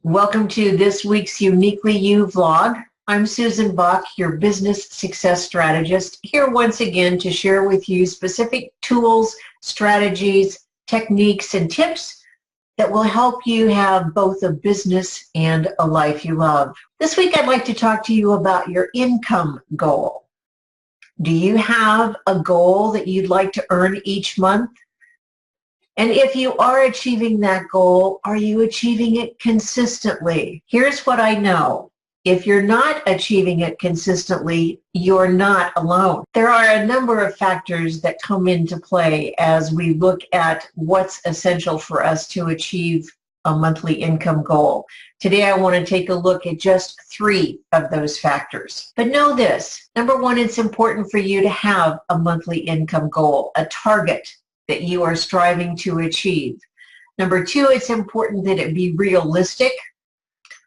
Welcome to this week's Uniquely You vlog. I'm Susan Buck, your business success strategist, here once again to share with you specific tools, strategies, techniques, and tips that will help you have both a business and a life you love. This week, I'd like to talk to you about your income goal. Do you have a goal that you'd like to earn each month? And if you are achieving that goal, are you achieving it consistently? Here's what I know. If you're not achieving it consistently, you're not alone. There are a number of factors that come into play as we look at what's essential for us to achieve a monthly income goal. Today, I want to take a look at just 3 of those factors. But know this. Number 1, it's important for you to have a monthly income goal, a target that you are striving to achieve. Number 2, it's important that it be realistic,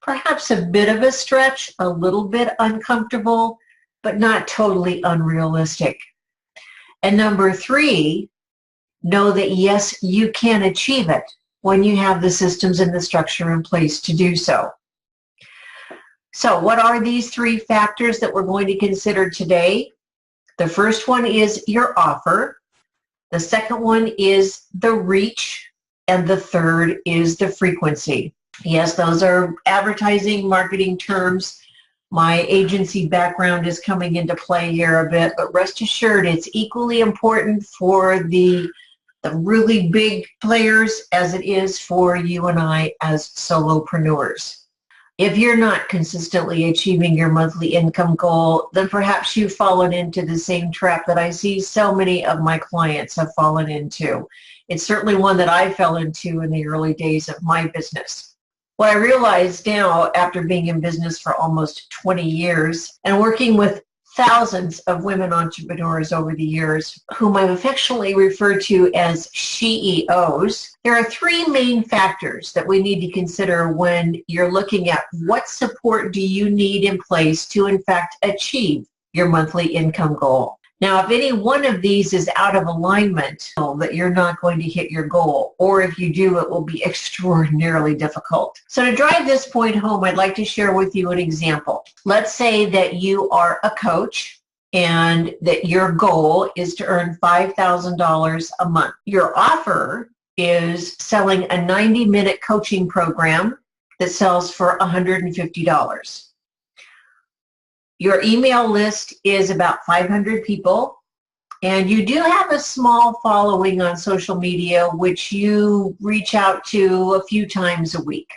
perhaps a bit of a stretch, a little bit uncomfortable, but not totally unrealistic. And number 3, know that yes, you can achieve it when you have the systems and the structure in place to do so. So what are these 3 factors that we're going to consider today? The first one is your offer. The second one is the reach, and the third is the frequency. Yes, those are advertising, marketing terms. My agency background is coming into play here a bit, but rest assured it's equally important for the really big players as it is for you and I as solopreneurs. If you're not consistently achieving your monthly income goal, then perhaps you've fallen into the same trap that I see so many of my clients have fallen into. It's certainly one that I fell into in the early days of my business. What I realize now, after being in business for almost 20 years and working with thousands of women entrepreneurs over the years, whom I've affectionately referred to as CEOs, there are 3 main factors that we need to consider when you're looking at what support do you need in place to, in fact, achieve your monthly income goal. Now, if any one of these is out of alignment, that you're not going to hit your goal, or if you do, it will be extraordinarily difficult. So to drive this point home, I'd like to share with you an example. Let's say that you are a coach and that your goal is to earn $5,000 a month. Your offer is selling a 90-minute coaching program that sells for $150. Your email list is about 500 people, and you do have a small following on social media, which you reach out to a few times a week.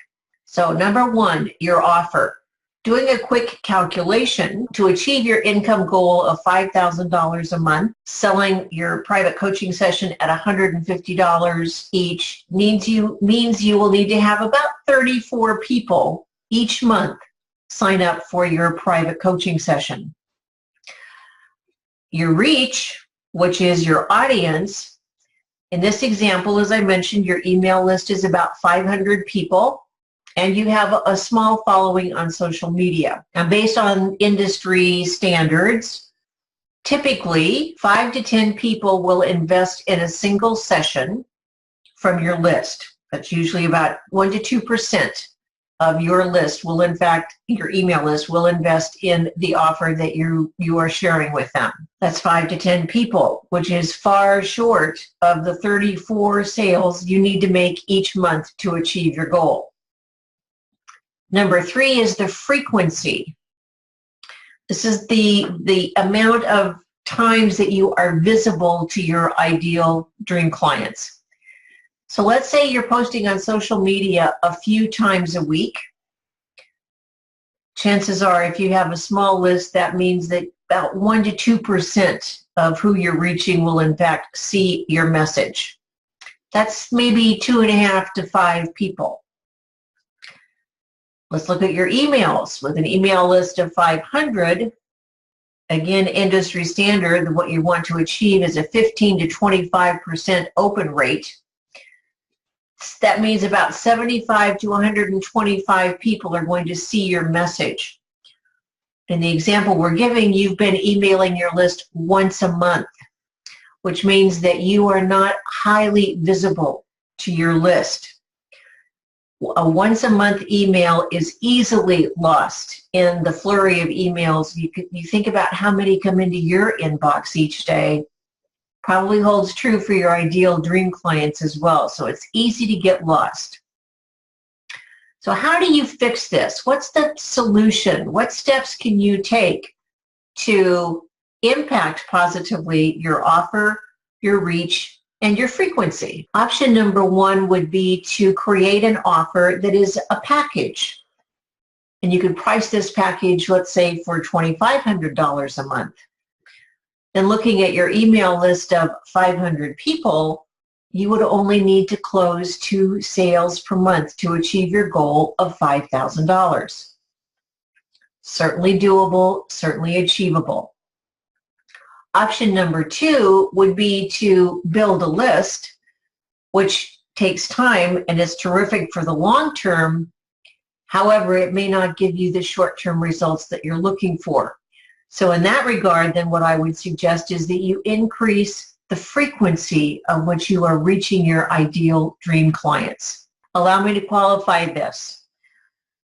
So number 1, your offer. Doing a quick calculation to achieve your income goal of $5,000 a month, selling your private coaching session at $150 each means you will need to have about 34 people each month sign up for your private coaching session. Your reach, which is your audience, in this example, as I mentioned, your email list is about 500 people, and you have a small following on social media. Now, based on industry standards, typically 5 to 10 people will invest in a single session from your list. That's usually about 1 to 2% of your list will, in fact, your email list will invest in the offer that you are sharing with them. That's 5 to 10 people, which is far short of the 34 sales you need to make each month to achieve your goal. Number 3 is the frequency. This is the amount of times that you are visible to your ideal dream clients. So let's say you're posting on social media a few times a week. Chances are, if you have a small list, that means that about 1 to 2% of who you're reaching will, in fact, see your message. That's maybe 2.5 to 5 people. Let's look at your emails. With an email list of 500, again, industry standard, what you want to achieve is a 15 to 25% open rate. That means about 75 to 125 people are going to see your message. In the example we're giving, you've been emailing your list once a month, which means that you are not highly visible to your list. A once-a-month email is easily lost in the flurry of emails. You think about how many come into your inbox each day. Probably holds true for your ideal dream clients as well. So it's easy to get lost. So how do you fix this? What's the solution? What steps can you take to impact positively your offer, your reach, and your frequency? Option number one would be to create an offer that is a package. And you could price this package, let's say, for $2,500 a month. Then looking at your email list of 500 people, you would only need to close 2 sales per month to achieve your goal of $5,000. Certainly doable, certainly achievable. Option number two would be to build a list, which takes time and is terrific for the long term. However, it may not give you the short-term results that you're looking for. So in that regard, then what I would suggest is that you increase the frequency of which you are reaching your ideal dream clients. Allow me to qualify this.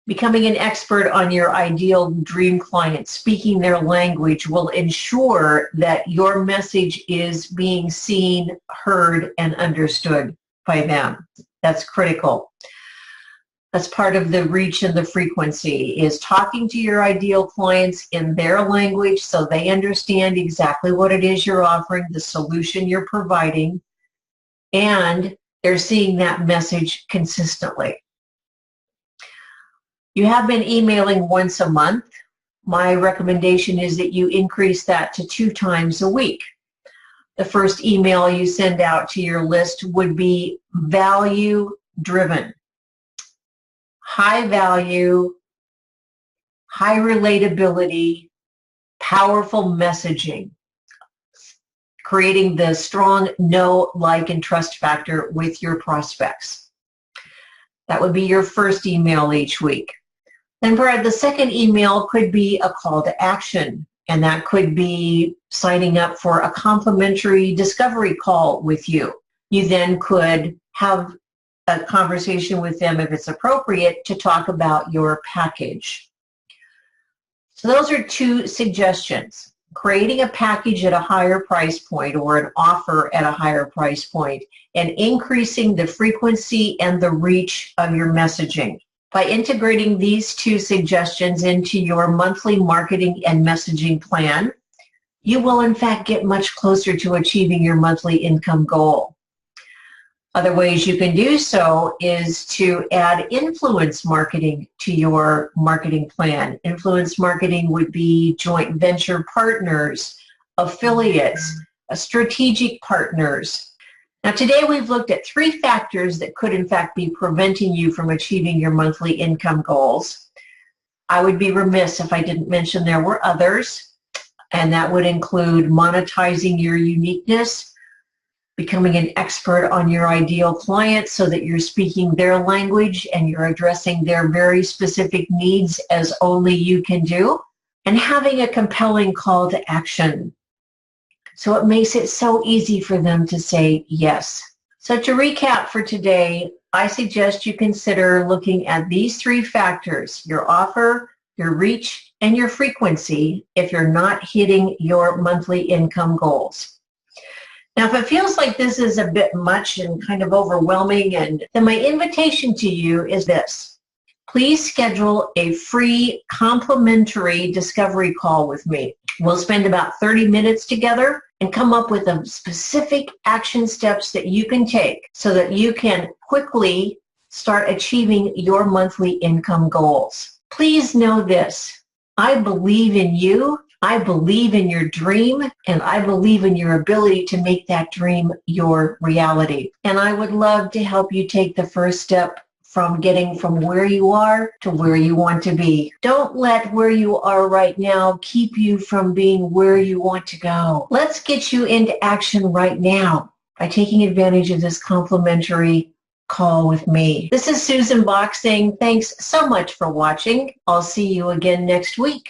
Becoming an expert on your ideal dream client, speaking their language, will ensure that your message is being seen, heard, and understood by them. That's critical. That's part of the reach and the frequency, is talking to your ideal clients in their language so they understand exactly what it is you're offering, the solution you're providing, and they're seeing that message consistently. You have been emailing once a month. My recommendation is that you increase that to 2 times a week. The first email you send out to your list would be value-driven. High value, high relatability, powerful messaging, creating the strong know, like, and trust factor with your prospects. That would be your first email each week. Then the second email could be a call to action, and that could be signing up for a complimentary discovery call with you. You then could have a conversation with them, if it's appropriate, to talk about your package. So those are 2 suggestions. Creating a package at a higher price point, or an offer at a higher price point, and increasing the frequency and the reach of your messaging. By integrating these 2 suggestions into your monthly marketing and messaging plan, you will in fact get much closer to achieving your monthly income goal. Other ways you can do so is to add influence marketing to your marketing plan. Influence marketing would be joint venture partners, affiliates, strategic partners. Now today we've looked at 3 factors that could in fact be preventing you from achieving your monthly income goals. I would be remiss if I didn't mention there were others, and that would include monetizing your uniqueness, becoming an expert on your ideal client so that you're speaking their language and you're addressing their very specific needs as only you can do, and having a compelling call to action. So it makes it so easy for them to say yes. So to recap for today, I suggest you consider looking at these 3 factors: your offer, your reach, and your frequency if you're not hitting your monthly income goals. Now, if it feels like this is a bit much and kind of overwhelming, then my invitation to you is this. Please schedule a free complimentary discovery call with me. We'll spend about 30 minutes together and come up with a specific action steps that you can take so that you can quickly start achieving your monthly income goals. Please know this. I believe in you. I believe in your dream, and I believe in your ability to make that dream your reality. And I would love to help you take the first step from getting from where you are to where you want to be. Don't let where you are right now keep you from being where you want to go. Let's get you into action right now by taking advantage of this complimentary call with me. This is Susan Bock saying thanks so much for watching. I'll see you again next week.